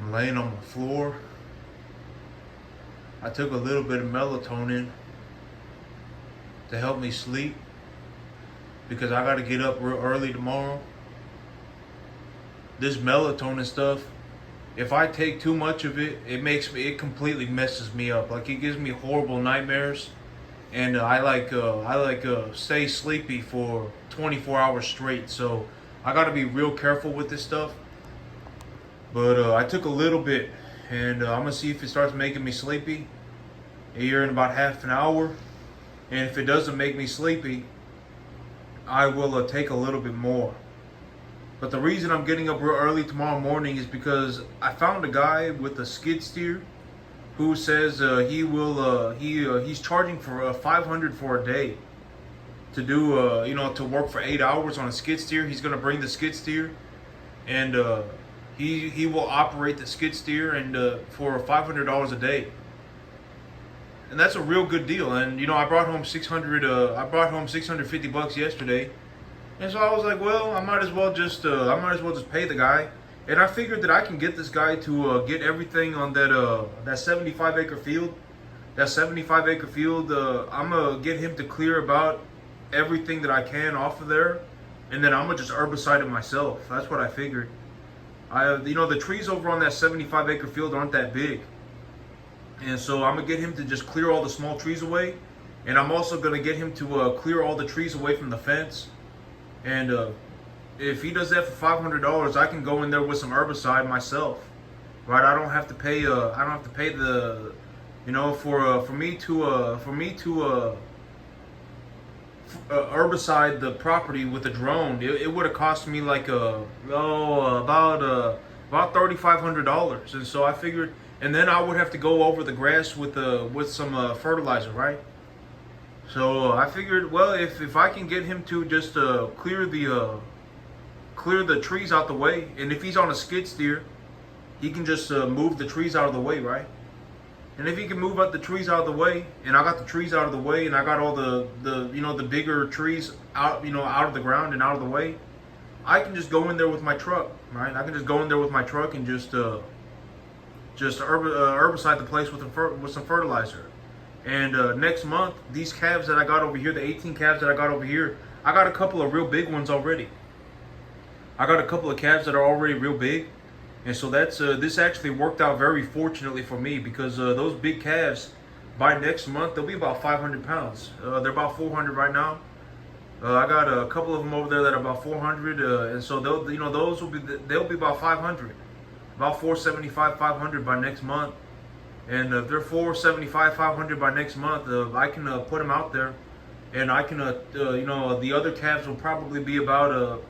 I'm laying on my floor. I took a little bit of melatonin to help me sleep because I got to get up real early tomorrow. This melatonin stuff, if I take too much of it, it completely messes me up. Like, it gives me horrible nightmares, and I stay sleepy for 24 hours straight. So I got to be real careful with this stuff. But I took a little bit, and I'm gonna see if it starts making me sleepy here in about half an hour. And if it doesn't make me sleepy, I will take a little bit more. But the reason I'm getting up real early tomorrow morning is because I found a guy with a skid steer who says he's charging for $500 for a day to do to work for 8 hours on a skid steer. He's gonna bring the skid steer, and he will operate the skid steer and for $500 a day. And that's a real good deal. And I brought home $650 yesterday. And so I was like, well, I might as well just pay the guy. And I figured that I can get this guy to get everything on that 75-acre field. That 75-acre field, I'm gonna get him to clear about everything that I can off of there, and then I'm gonna just herbicide it myself. That's what I figured. The trees over on that 75-acre field aren't that big. And so I'm gonna get him to just clear all the small trees away. And I'm also gonna get him to clear all the trees away from the fence. And if he does that for $500, I can go in there with some herbicide myself, right? I don't have to pay. The, for me to herbicide the property with a drone. It would have cost me like about $3,500. And so I figured, and then I would have to go over the grass with some fertilizer, right? So I figured, well, if I can get him to just clear the trees out the way, and if he's on a skid steer, he can just move the trees out of the way, right? And if he can move the trees out of the way, and I got the trees out of the way, and I got all the bigger trees out of the ground and out of the way, I can just go in there with my truck, right? I can just go in there with my truck and just herbicide the place with some fertilizer. And next month, these calves that I got over here, the 18 calves that I got over here, I got a couple of real big ones already. I got a couple of calves that are already real big. And so this actually worked out very fortunately for me, because those big calves, by next month, they'll be about 500 pounds. They're about 400 right now. I got a couple of them over there that are about 400, and so they'll be about 500, about 475, 500 by next month. And if they're 475, 500 by next month, I can put them out there, and I can the other calves will probably be about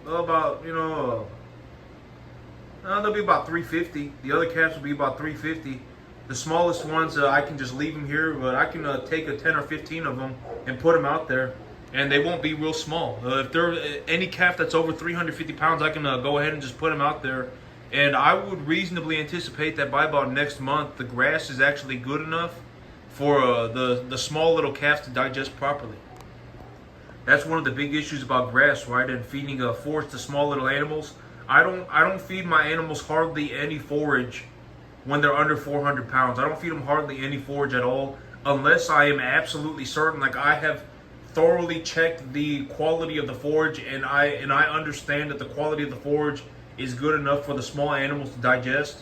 they'll be about 350. The other calves will be about 350. The smallest ones, I can just leave them here, but I can take 10 or 15 of them and put them out there, and they won't be real small. If they're any calf that's over 350 pounds, I can go ahead and just put them out there. And I would reasonably anticipate that by about next month, the grass is actually good enough for the small little calves to digest properly. That's one of the big issues about grass, right? And feeding forage to small little animals. I don't feed my animals hardly any forage when they're under 400 pounds. I don't feed them hardly any forage at all, unless I am absolutely certain, like I have thoroughly checked the quality of the forage, and I understand that the quality of the forage is good enough for the small animals to digest.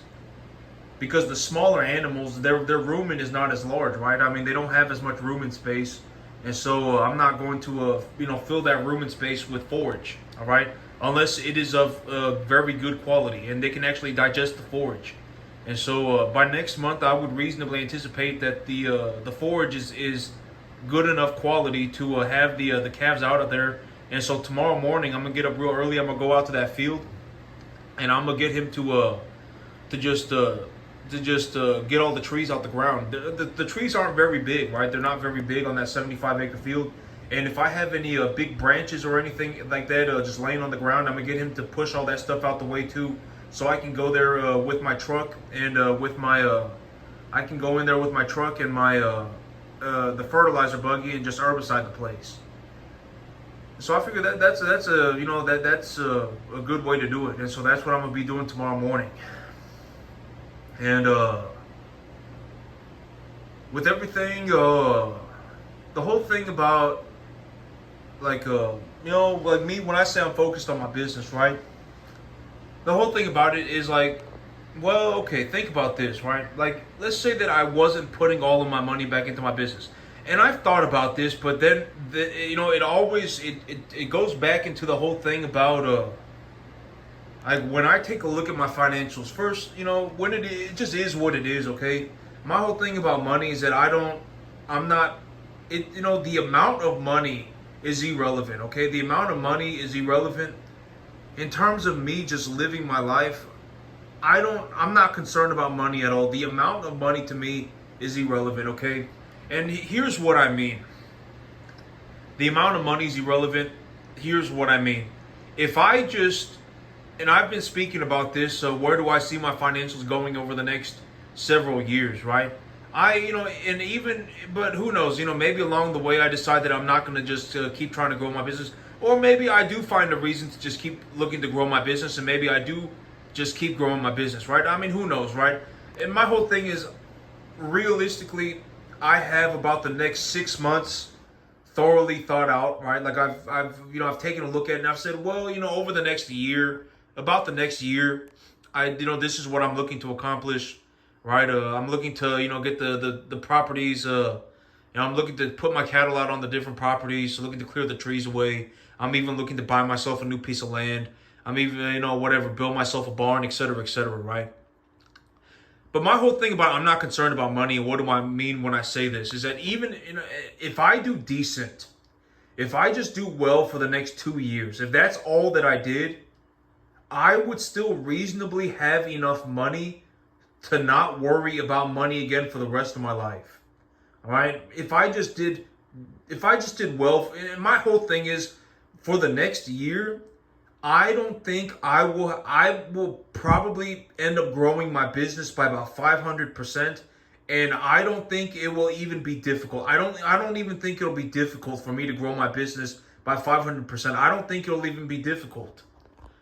Because the smaller animals, their rumen is not as large, right? I mean, they don't have as much rumen space, and so I'm not going to fill that rumen space with forage, all right? Unless it is of very good quality and they can actually digest the forage. And so by next month, I would reasonably anticipate that the forage is good enough quality to have the calves out of there. And so tomorrow morning, I'm gonna get up real early. I'm gonna go out to that field, and I'm gonna get him to just get all the trees out the ground. The trees aren't very big, right? They're not very big on that 75-acre field. And if I have any big branches or anything like that just laying on the ground, I'm gonna get him to push all that stuff out the way too, so I can go there with my truck and I can go in there with my truck and my the fertilizer buggy and just herbicide the place. So I figure that's a good way to do it, and so that's what I'm gonna be doing tomorrow morning. And with everything, the whole thing about like me, when I say I'm focused on my business, right? The whole thing about it is like, well, okay, think about this, right? Like, let's say that I wasn't putting all of my money back into my business, and I've thought about this, but then it always it goes back into the whole thing about like when I take a look at my financials first, when it just is what it is, okay? My whole thing about money is that I'm not, the amount of money is irrelevant, okay? The amount of money is irrelevant. In terms of me just living my life, I'm not concerned about money at all. The amount of money to me is irrelevant, okay? And here's what I mean. The amount of money is irrelevant. Here's what I mean. If I just, and I've been speaking about this, so where do I see my financials going over the next several years, right? And even, but who knows, maybe along the way I decide that I'm not going to just keep trying to grow my business. Or maybe I do find a reason to just keep looking to grow my business, and maybe I do just keep growing my business, right? I mean, who knows, right? And my whole thing is, realistically, I have about the next 6 months thoroughly thought out, right? Like I've taken a look at it and I've said, well, over the next year, about the next year, this is what I'm looking to accomplish, right? I'm looking to, get the properties, I'm looking to put my cattle out on the different properties, so looking to clear the trees away. I'm even looking to buy myself a new piece of land. I'm even, build myself a barn, et cetera, right? But my whole thing about I'm not concerned about money, and what do I mean when I say this, is that even if I do decent, if I just do well for the next 2 years, if that's all that I did, I would still reasonably have enough money to not worry about money again for the rest of my life. All right? If I just did well, and my whole thing is for the next year, I don't think I will probably end up growing my business by about 500%, and I don't think it will even be difficult. I don't even think it'll be difficult for me to grow my business by 500%. I don't think it'll even be difficult.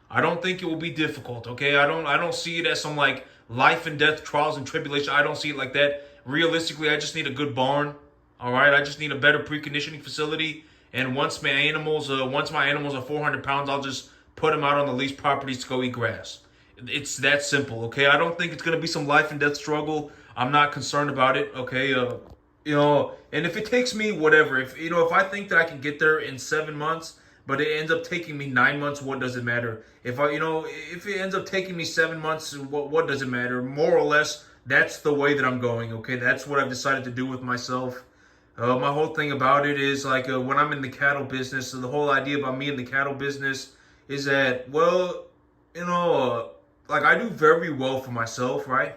I don't think it will be difficult, okay? I don't see it as some like life and death trials and tribulation. I don't see it like that. Realistically, I just need a good barn. All right, I just need a better preconditioning facility, and once my animals are 400 pounds, I'll just put them out on the leased properties to go eat grass. It's that simple, okay? I don't think it's going to be some life and death struggle. I'm not concerned about it, okay? And if it takes me whatever, if I think that I can get there in 7 months, but it ends up taking me 9 months, what does it matter? If it ends up taking me 7 months, what does it matter? More or less, that's the way that I'm going, okay? That's what I've decided to do with myself. My whole thing about it is like when I'm in the cattle business, so the whole idea about me in the cattle business is that, well, like I do very well for myself, right?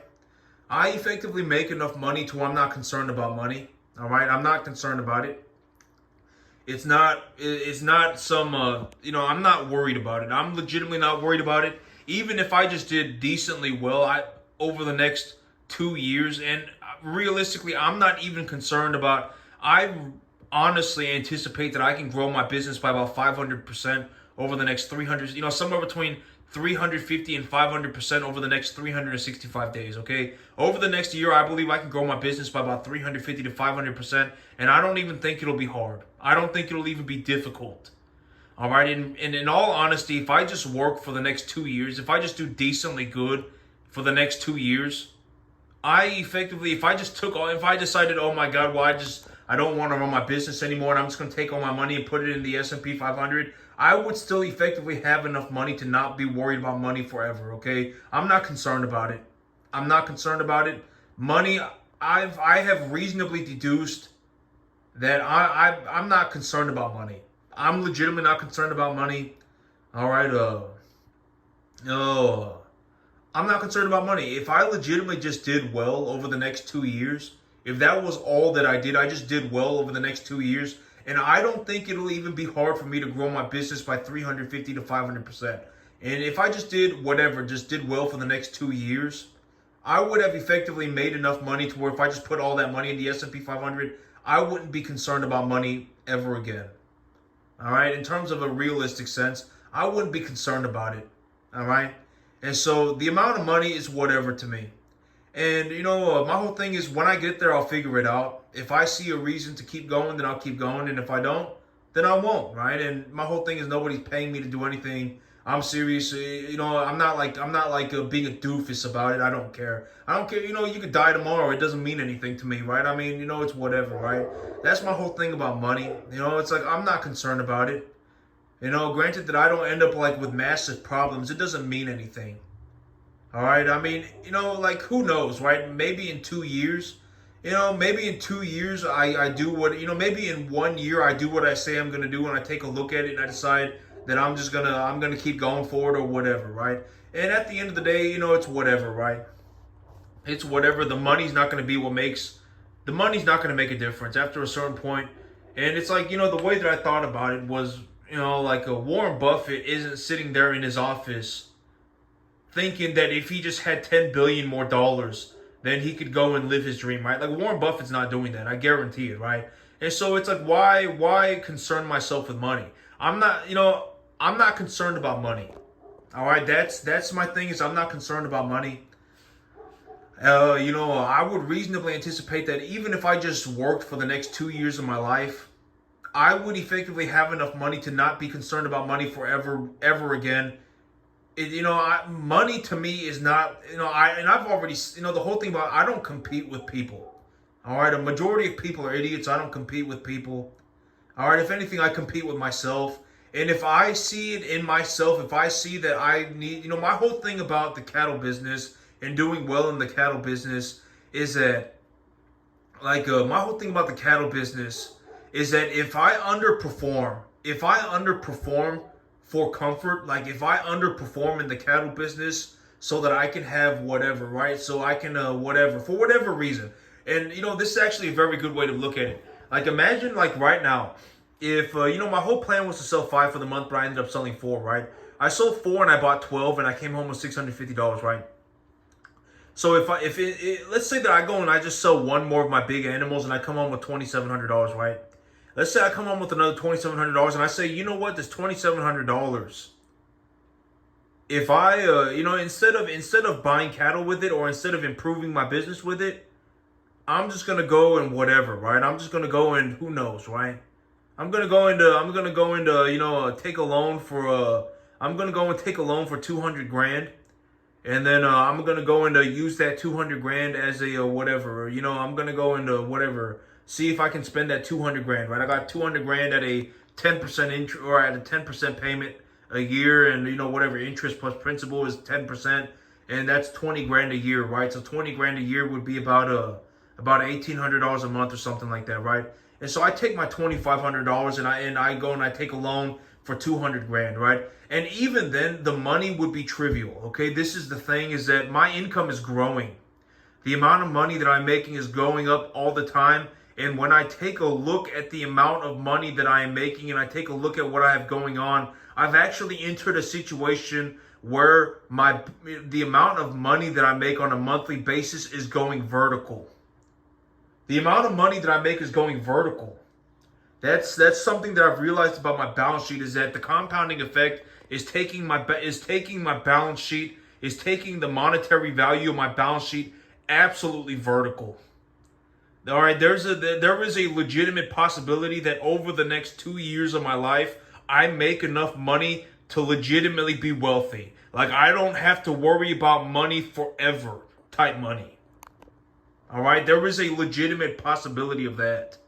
I effectively make enough money to where I'm not concerned about money. All right, I'm not concerned about it. It's not some, I'm not worried about it. I'm legitimately not worried about it. Even if I just did decently well, over the next 2 years, and realistically, I'm not even concerned about. I honestly anticipate that I can grow my business by about 500% over the next 300, somewhere between 350 and 500% over the next 365 days, okay? Over the next year, I believe I can grow my business by about 350 to 500%, and I don't even think it'll be hard. I don't think it'll even be difficult. All right, and in all honesty, if I just work for the next 2 years, if I just do decently good for the next 2 years, if I decided, oh my God, well, I don't want to run my business anymore, and I'm just going to take all my money and put it in the S&P 500, I would still effectively have enough money to not be worried about money forever, okay? I'm not concerned about it. I'm not concerned about it. Money, I have reasonably deduced that I'm not concerned about money. I'm legitimately not concerned about money. All right, I'm not concerned about money. If I legitimately just did well over the next 2 years, if that was all that I did, I just did well over the next 2 years, and I don't think it'll even be hard for me to grow my business by 350 to 500%. And if I just did well for the next 2 years, I would have effectively made enough money to where if I just put all that money in the S&P 500, I wouldn't be concerned about money ever again. All right? In terms of a realistic sense, I wouldn't be concerned about it. All right? And so the amount of money is whatever to me. And my whole thing is when I get there, I'll figure it out. If I see a reason to keep going, then I'll keep going, and if I don't, then I won't, right? And my whole thing is nobody's paying me to do anything. I'm serious. I'm not like being a doofus about it. I don't care. I don't care. You could die tomorrow. It doesn't mean anything to me, right? I mean, it's whatever, right? That's my whole thing about money. It's like I'm not concerned about it. Granted that I don't end up like with massive problems, it doesn't mean anything. All right. I mean, like who knows, right? Maybe in 2 years, I do what, maybe in 1 year I do what I say I'm going to do and I take a look at it and I decide that I'm going to keep going forward or whatever, right? And at the end of the day, it's whatever, right? It's whatever. The money's not going to make a difference after a certain point. And it's like, the way that I thought about it was, like a Warren Buffett isn't sitting there in his office thinking that if he just had 10 billion more dollars, then he could go and live his dream, right? Like Warren Buffett's not doing that. I guarantee it, right? And so it's like, why concern myself with money? I'm not concerned about money. All right, that's my thing is I'm not concerned about money. I would reasonably anticipate that even if I just worked for the next 2 years of my life, I would effectively have enough money to not be concerned about money forever, ever again. Money to me is not, I've already, the whole thing about I don't compete with people. All right, a majority of people are idiots. I don't compete with people. All right, if anything, I compete with myself. And if I see it in myself, if I see that I need, my whole thing about the cattle business and doing well in the cattle business is that, my whole thing about the cattle business is that if I underperform for comfort, like if I underperform in the cattle business so that I can have whatever, right? So I can, whatever, for whatever reason. And, this is actually a very good way to look at it. Like imagine like right now, if, my whole plan was to sell 5 for the month, but I ended up selling 4, right? I sold 4 and I bought 12 and I came home with $650, right? So let's say that I go and I just sell one more of my big animals and I come home with $2,700, right? Let's say I come home with another $2,700 and I say, you know what, this $2,700. If I, instead of buying cattle with it or instead of improving my business with it, I'm just gonna go and whatever, right? I'm just gonna go and who knows, right? I'm gonna go into, take a loan for, I'm gonna go and take a loan for 200 grand. And then I'm going to go into use that 200 grand as a whatever, I'm going to go into whatever, see if I can spend that 200 grand, right? I got 200 grand at a 10% interest or at a 10% payment a year. And, whatever interest plus principal is 10%. And that's 20 grand a year, right? So 20 grand a year would be about $1,800 a month or something like that, right? And so I take my $2,500 and I go and I take a loan for 200 grand, right? And even then, the money would be trivial, okay? This is the thing, is that my income is growing. The amount of money that I'm making is going up all the time. And when I take a look at the amount of money that I am making and I take a look at what I have going on, I've actually entered a situation where the amount of money that I make on a monthly basis is going vertical. The amount of money that I make is going vertical. That's something that I've realized about my balance sheet, is that the compounding effect is taking my balance sheet, is taking the monetary value of my balance sheet absolutely vertical. All right, there is a legitimate possibility that over the next 2 years of my life, I make enough money to legitimately be wealthy. Like I don't have to worry about money forever type money. All right, there is a legitimate possibility of that.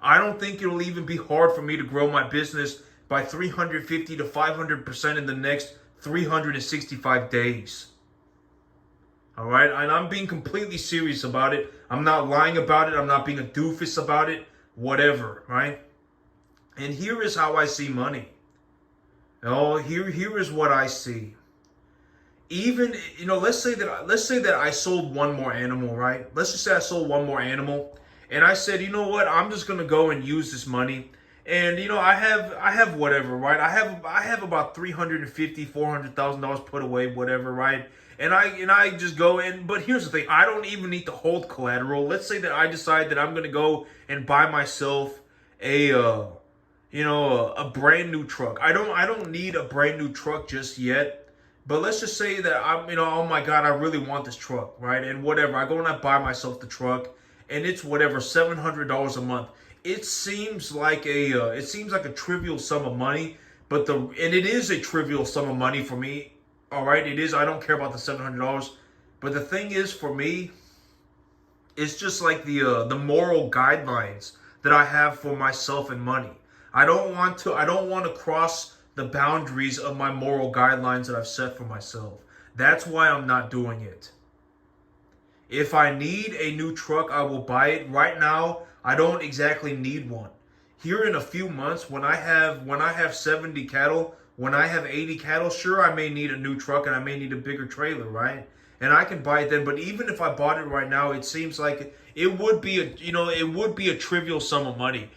I don't think it'll even be hard for me to grow my business by 350 to 500% in the next 365 days. All right, and I'm being completely serious about it. I'm not lying about it. I'm not being a doofus about it. Whatever, right? And here is how I see money. Here is what I see. Even, let's say that I sold one more animal, right? Let's just say I sold one more animal. And I said, you know what? I'm just gonna go and use this money, and I have whatever, right? I have about $350,000-$400,000 put away, whatever, right? And I just go in. But here's the thing: I don't even need to hold collateral. Let's say that I decide that I'm gonna go and buy myself a brand new truck. I don't need a brand new truck just yet, But let's just say that I'm, oh my God, I really want this truck, right? And whatever, I go and I buy myself the truck, and it's whatever $700 a month. It seems like a trivial sum of money, and it is a trivial sum of money for me. All right, it is. I don't care about the $700, but the thing is, for me, it's just like the moral guidelines that I have for myself and money. I don't want to cross the boundaries of my moral guidelines that I've set for myself. That's why I'm not doing it. If I need a new truck, I will buy it. Right now, I don't exactly need one. Here in a few months, when I have 70 cattle, when I have 80 cattle, sure I may need a new truck and I may need a bigger trailer, right? And I can buy it then. But even if I bought it right now, it seems like it would be a trivial sum of money.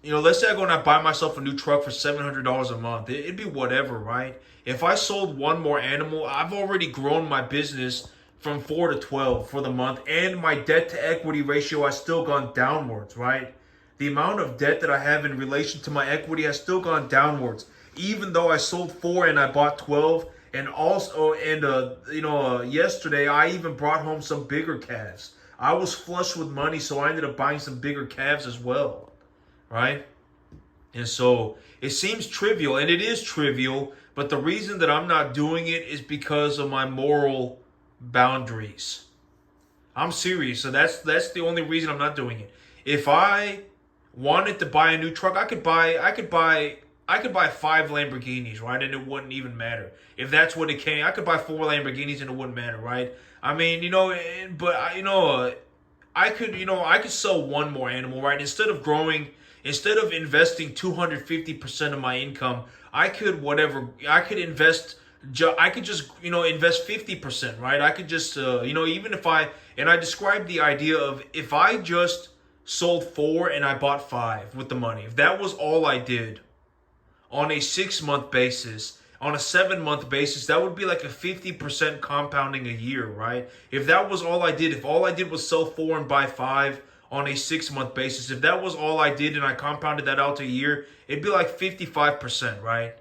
Let's say I go and I buy myself a new truck for $700 a month. It'd be whatever, right? If I sold one more animal, I've already grown my business from 4 to 12 for the month, and my debt to equity ratio has still gone downwards, right? The amount of debt that I have in relation to my equity has still gone downwards, even though I sold 4 and I bought 12. And also, yesterday I even brought home some bigger calves. I was flush with money, so I ended up buying some bigger calves as well, right? And so it seems trivial, and it is trivial, but the reason that I'm not doing it is because of my moral boundaries. I'm serious. So that's the only reason I'm not doing it. If I wanted to buy a new truck, I could buy 5 Lamborghinis, right? And it wouldn't even matter. If that's what it came, I could buy 4 Lamborghinis and it wouldn't matter, right? I mean, I could sell one more animal, right? Instead of investing 250% of my income, I could just, invest 50%, right? I could just, even if and I described the idea of if I just sold 4 and I bought 5 with the money, if that was all I did on a 6-month basis, on a 7-month basis, that would be like a 50% compounding a year, right? If that was all I did, if all I did was sell 4 and buy 5 on a 6-month basis, if that was all I did and I compounded that out to a year, it'd be like 55%, right?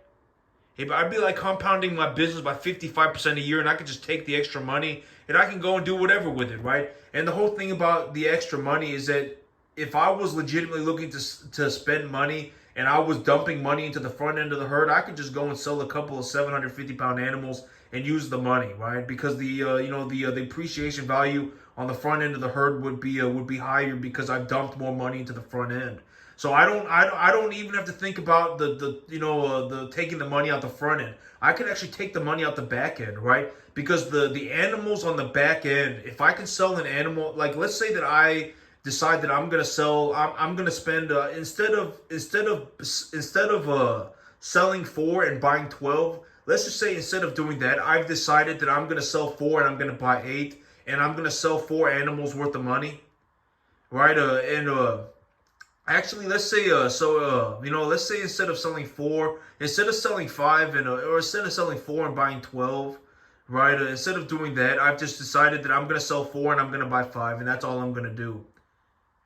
I'd be like compounding my business by 55% a year, and I could just take the extra money and I can go and do whatever with it, right? And the whole thing about the extra money is that if I was legitimately looking to spend money and I was dumping money into the front end of the herd, I could just go and sell a couple of 750-pound animals and use the money, right? Because the appreciation value on the front end of the herd would be higher because I've dumped more money into the front end. So I don't even have to think about the taking the money out the front end. I could actually take the money out the back end, right? Because the animals on the back end, if I can sell an animal, like let's say that I decide that I'm gonna spend instead of selling 4 and buying 12. Let's just say instead of doing that, I've decided that I'm gonna sell 4 and I'm gonna buy 8, and I'm gonna sell 4 animals worth of money, right? Actually, let's say let's say instead of selling 5 or instead of selling 4 and buying 12, right? Instead of doing that, I've just decided that I'm gonna sell 4 and I'm gonna buy 5, and that's all I'm gonna do,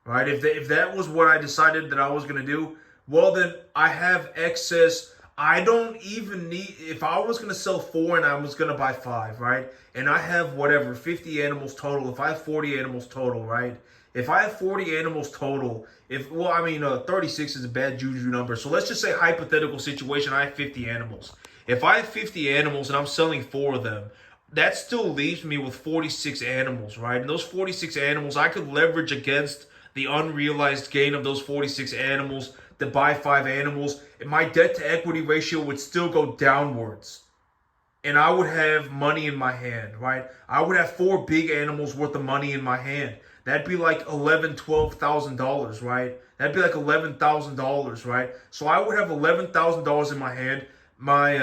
right? If that was what I decided that I was gonna do, well then I have excess. I don't even need. If I was gonna sell 4 and I was gonna buy 5, right? And I have whatever 50 animals total. If I have 40 animals total, right? If I have 40 animals total, 36 is a bad juju number. So let's just say hypothetical situation, I have 50 animals. If I have 50 animals and I'm selling 4 of them, that still leaves me with 46 animals, right? And those 46 animals, I could leverage against the unrealized gain of those 46 animals to buy 5 animals. And my debt to equity ratio would still go downwards. And I would have money in my hand, right? I would have 4 big animals worth of money in my hand. That'd be like $12,000, right? That'd be like $11,000, right? So I would have $11,000 in my hand. My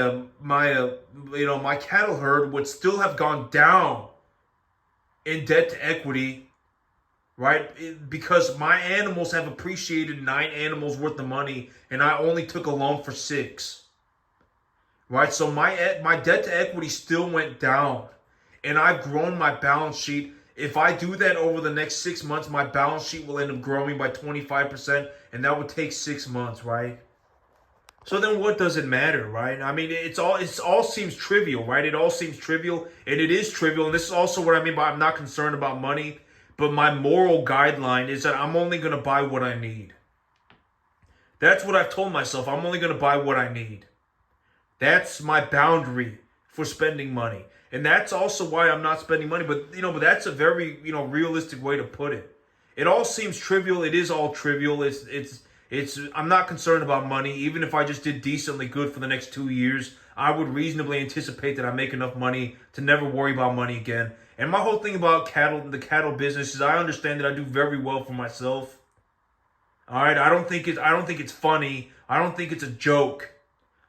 cattle herd would still have gone down in debt to equity, right? Because my animals have appreciated 9 animals worth of money, and I only took a loan for 6, right? So my debt to equity still went down, and I've grown my balance sheet. If I do that over the next 6 months, my balance sheet will end up growing by 25%, and that would take 6 months, right? So then what does it matter, right? I mean, it all seems trivial, right? It all seems trivial, and it is trivial. And this is also what I mean by I'm not concerned about money, but my moral guideline is that I'm only going to buy what I need. That's what I've told myself. I'm only going to buy what I need. That's my boundary for spending money. And that's also why I'm not spending money. But that's a very, realistic way to put it. It all seems trivial. It is all trivial. I'm not concerned about money. Even if I just did decently good for the next 2 years, I would reasonably anticipate that I make enough money to never worry about money again. And my whole thing about the cattle business is I understand that I do very well for myself. All right, I don't think it's funny. I don't think it's a joke.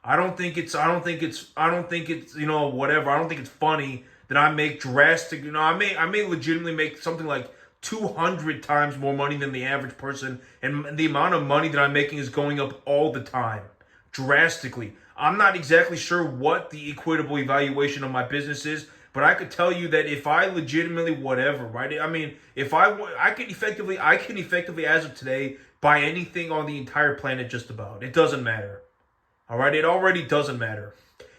I don't think it's whatever. I don't think it's funny that I make drastic, I may legitimately make something like 200 times more money than the average person, and the amount of money that I'm making is going up all the time, drastically. I'm not exactly sure what the equitable evaluation of my business is, but I could tell you that if I legitimately whatever, right? I mean, if I can effectively as of today buy anything on the entire planet just about. It doesn't matter. All right, it already doesn't matter.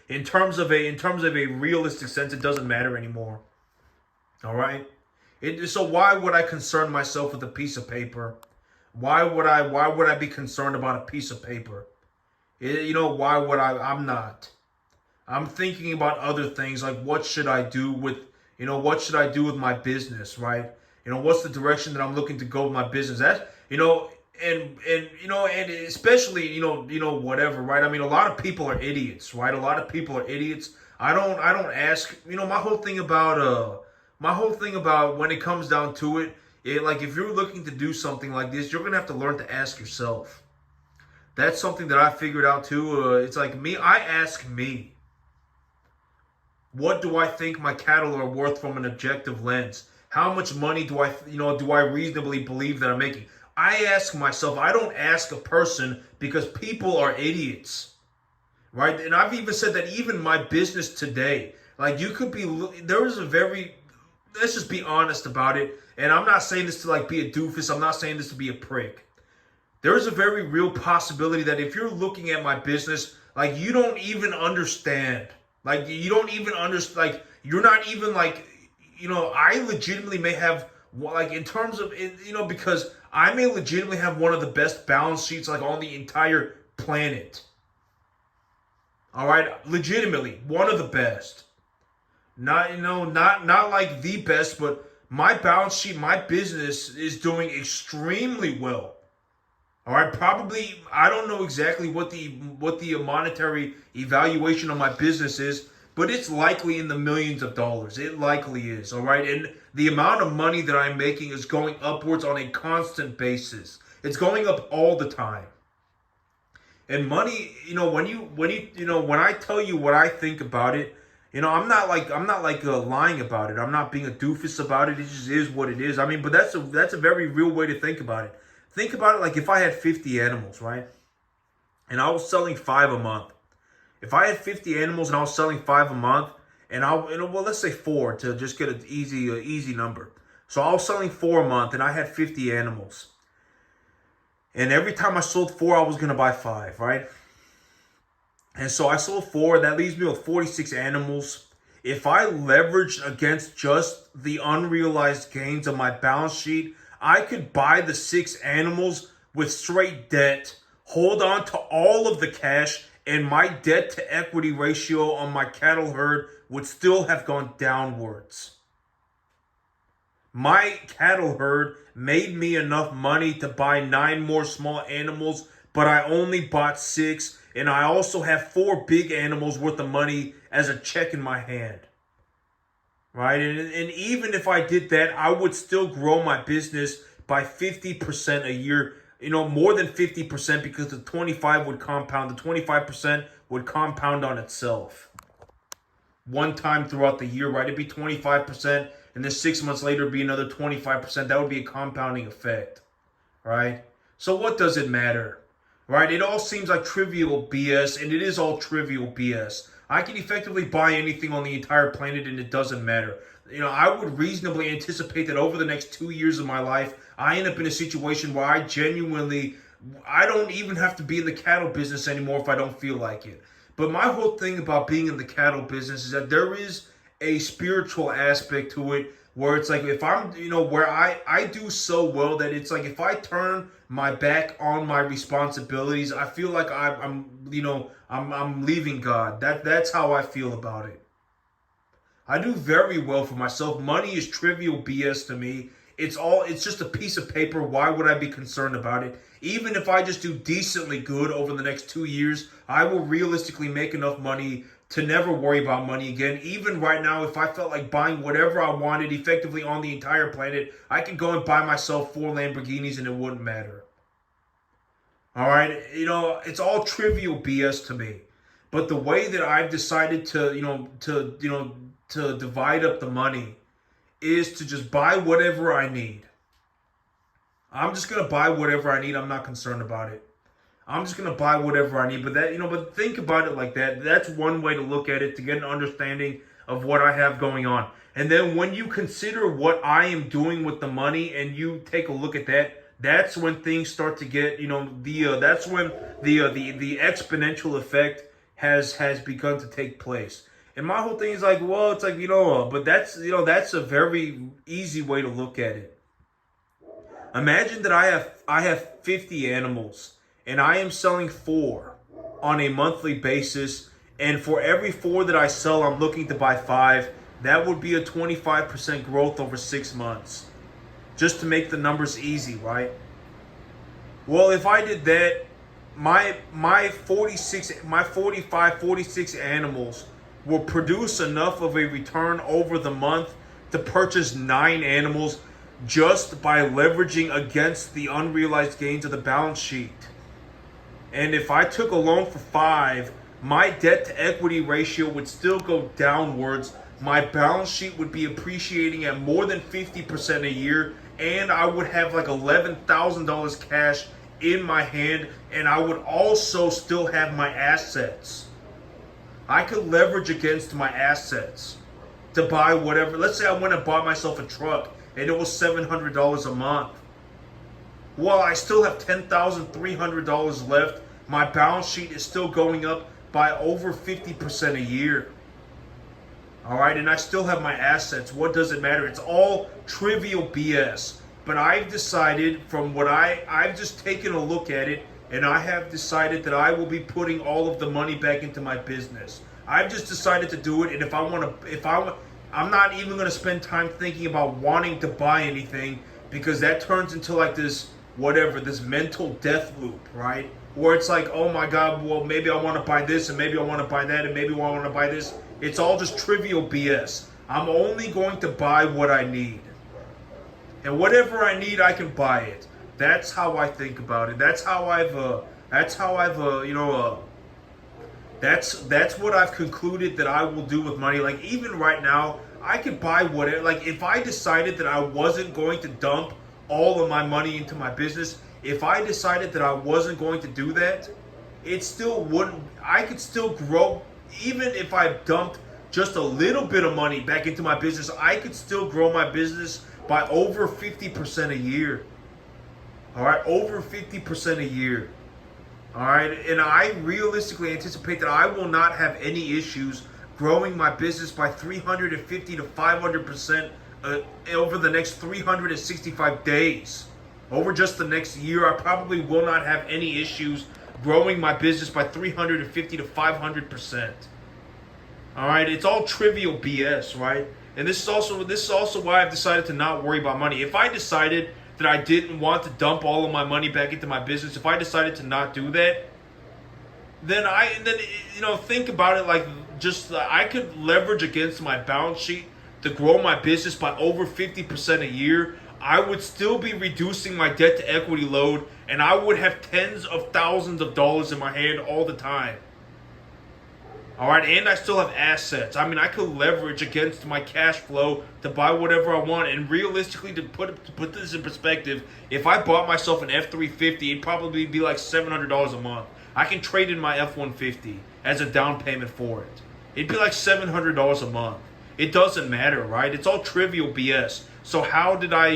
In terms of a realistic sense, it doesn't matter anymore. All right. So why would I concern myself with a piece of paper? Why would I be concerned about a piece of paper? Why would I? I'm not. I'm thinking about other things like what should I do with my business, right? What's the direction that I'm looking to go with my business? And especially whatever, right? I mean, a lot of people are idiots, right? A lot of people are idiots. I don't ask. My whole thing about when it comes down to it, like if you're looking to do something like this, you're gonna have to learn to ask yourself. That's something that I figured out too. It's like me. I ask me, what do I think my cattle are worth from an objective lens? How much money do I reasonably believe that I'm making? I ask myself. I don't ask a person because people are idiots, right? And I've even said that even my business today, like you could be, there is a very, let's just be honest about it. And I'm not saying this to like be a doofus. I'm not saying this to be a prick. There is a very real possibility that if you're looking at my business, like you don't even understand. Like you don't even understand. Like you're not even like, I legitimately may have like in terms of because I may legitimately have one of the best balance sheets like on the entire planet. All right, legitimately one of the best. Not like the best, but my balance sheet, my business is doing extremely well. All right, probably I don't know exactly what the monetary evaluation of my business is, but it's likely in the millions of dollars. It likely is. All right, and the amount of money that I'm making is going upwards on a constant basis. It's going up all the time. And money, when I tell you what I think about it, I'm not like lying about it. I'm not being a doofus about it. It just is what it is. I mean, but that's a very real way to think about it. Think about it like if I had 50 animals, right? And I was selling 5 a month. If I had 50 animals and I was selling 5 a month, well, let's say 4 to just get an easy number. So I was selling 4 a month and I had 50 animals. And every time I sold 4, I was going to buy 5, right? And so I sold 4. That leaves me with 46 animals. If I leveraged against just the unrealized gains of my balance sheet, I could buy the 6 animals with straight debt, hold on to all of the cash, and my debt to equity ratio on my cattle herd would still have gone downwards. My cattle herd made me enough money to buy 9 more small animals, but I only bought 6, and I also have 4 big animals worth of money as a check in my hand. Right? And even if I did that, I would still grow my business by 50% a year, more than 50% because the 25 would compound. The 25% would compound on itself. One time throughout the year, right? It'd be 25%, and then 6 months later, it'd be another 25%. That would be a compounding effect, right? So what does it matter, right? It all seems like trivial BS, and it is all trivial BS. I can effectively buy anything on the entire planet, and it doesn't matter. I would reasonably anticipate that over the next 2 years of my life, I end up in a situation where I genuinely I don't even have to be in the cattle business anymore if I don't feel like it. But my whole thing about being in the cattle business is that there is a spiritual aspect to it where it's like if I'm, where I do so well that it's like if I turn my back on my responsibilities, I feel like I'm leaving God. That's how I feel about it. I do very well for myself. Money is trivial BS to me. It's just a piece of paper. Why would I be concerned about it? Even if I just do decently good over the next 2 years, I will realistically make enough money to never worry about money again. Even right now, if I felt like buying whatever I wanted effectively on the entire planet, I could go and buy myself 4 Lamborghinis and it wouldn't matter. All right, it's all trivial BS to me. But the way that I've decided to divide up the money is to just buy whatever I need. I'm just gonna buy whatever I need. I'm not concerned about it. I'm just gonna buy whatever I need. But think about it like that. That's one way to look at it to get an understanding of what I have going on. And then when you consider what I am doing with the money and you take a look at that, that's when things start to get, that's when the exponential effect has begun to take place. And my whole thing is like, well, it's like, but that's a very easy way to look at it. Imagine that I have 50 animals and I am selling 4 on a monthly basis. And for every 4 that I sell, I'm looking to buy 5. That would be a 25% growth over 6 months. Just to make the numbers easy, right? Well, if I did that, my 46 animals will produce enough of a return over the month to purchase 9 animals just by leveraging against the unrealized gains of the balance sheet. And if I took a loan for 5, my debt to equity ratio would still go downwards. My balance sheet would be appreciating at more than 50% a year, and I would have like $11,000 cash in my hand, and I would also still have my assets. I could leverage against my assets to buy whatever. Let's say I went and bought myself a truck and it was $700 a month. Well, I still have $10,300 left. My balance sheet is still going up by over 50% a year. All right, and I still have my assets. What does it matter? It's all trivial BS. But I've decided from what I've just taken a look at it, and I have decided that I will be putting all of the money back into my business. I've just decided to do it, and I'm not even going to spend time thinking about wanting to buy anything, because that turns into like this mental death loop, right? Where it's like, oh my God, well, maybe I want to buy this, and maybe I want to buy that, and maybe I want to buy this. It's all just trivial BS. I'm only going to buy what I need. And whatever I need, I can buy it. That's how I think about it. That's what I've concluded that I will do with money. Like even right now, I could buy whatever. Like if I decided that I wasn't going to dump all of my money into my business, if I decided that I wasn't going to do that, it still wouldn't. I could still grow. Even if I dumped just a little bit of money back into my business, I could still grow my business by over 50% a year. All right, over 50% a year. All right, and I realistically anticipate that I will not have any issues growing my business by 350 to 500% over the next 365 days. Over just the next year, I probably will not have any issues growing my business by 350 to 500%. All right, it's all trivial BS, right? And this is also why I've decided to not worry about money. If I decided that I didn't want to dump all of my money back into my business, if I decided to not do that, then think about it like just I could leverage against my balance sheet to grow my business by over 50% a year. I would still be reducing my debt to equity load, and I would have tens of thousands of dollars in my hand all the time. All right, and I still have assets. I mean, I could leverage against my cash flow to buy whatever I want. And realistically, to put this in perspective, if I bought myself an F-350, it'd probably be like $700 a month. I can trade in my F-150 as a down payment for it. It'd be like $700 a month. It doesn't matter, right? It's all trivial BS. So how did I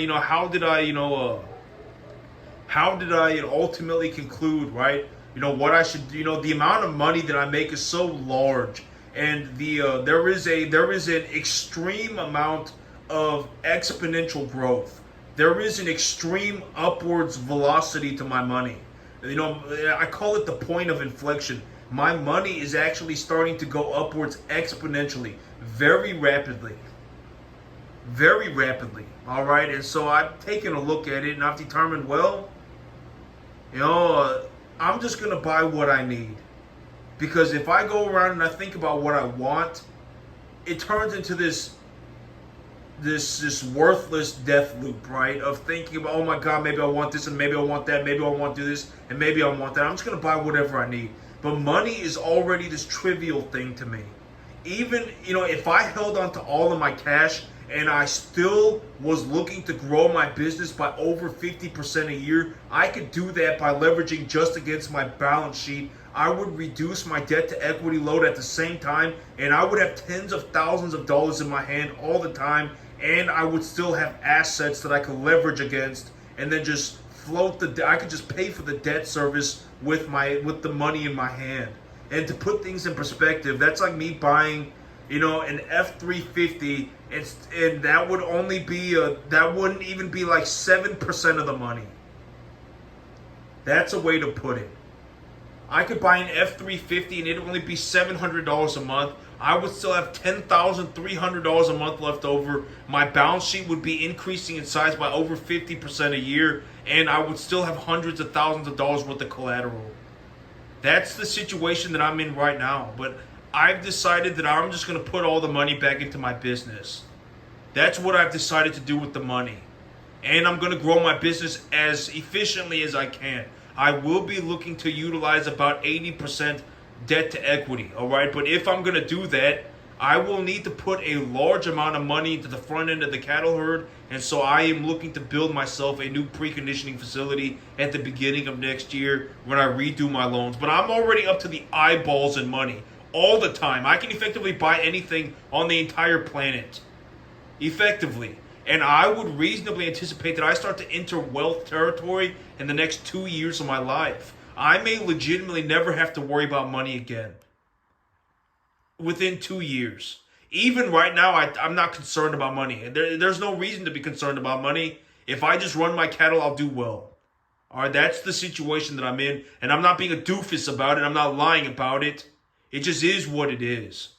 how did I ultimately conclude, right? What I should, the amount of money that I make is so large, and there is an extreme amount of exponential growth. There is an extreme upwards velocity to my money. I call it the point of inflection. My money is actually starting to go upwards exponentially, very rapidly. Very rapidly. All right. And so I've taken a look at it and I've determined, well, I'm just going to buy what I need. Because if I go around and I think about what I want, it turns into this worthless death loop, right? Of thinking about, oh my God, maybe I want this and maybe I want that, maybe I want to do this and maybe I want that. I'm just going to buy whatever I need. But money is already this trivial thing to me. Even, if I held on to all of my cash and I still was looking to grow my business by over 50% a year, I could do that by leveraging just against my balance sheet. I would reduce my debt to equity load at the same time, and I would have tens of thousands of dollars in my hand all the time, and I would still have assets that I could leverage against, and then just I could just pay for the debt service with the money in my hand. And to put things in perspective, that's like me buying, an F-350, and that would only be that wouldn't even be like 7% of the money. That's a way to put it. I could buy an F-350 and it'd only be $700 a month. I would still have $10,300 a month left over. My balance sheet would be increasing in size by over 50% a year, and I would still have hundreds of thousands of dollars worth of collateral. That's the situation that I'm in right now. But I've decided that I'm just going to put all the money back into my business. That's what I've decided to do with the money. And I'm going to grow my business as efficiently as I can. I will be looking to utilize about 80% debt to equity, all right? But if I'm going to do that, I will need to put a large amount of money into the front end of the cattle herd, and so I am looking to build myself a new preconditioning facility at the beginning of next year when I redo my loans. But I'm already up to the eyeballs in money all the time. I can effectively buy anything on the entire planet, effectively. And I would reasonably anticipate that I start to enter wealth territory in the next 2 years of my life. I may legitimately never have to worry about money again within 2 years. Even right now, I'm not concerned about money. There's no reason to be concerned about money. If I just run my cattle, I'll do well. All right, that's the situation that I'm in. And I'm not being a doofus about it. I'm not lying about it. It just is what it is.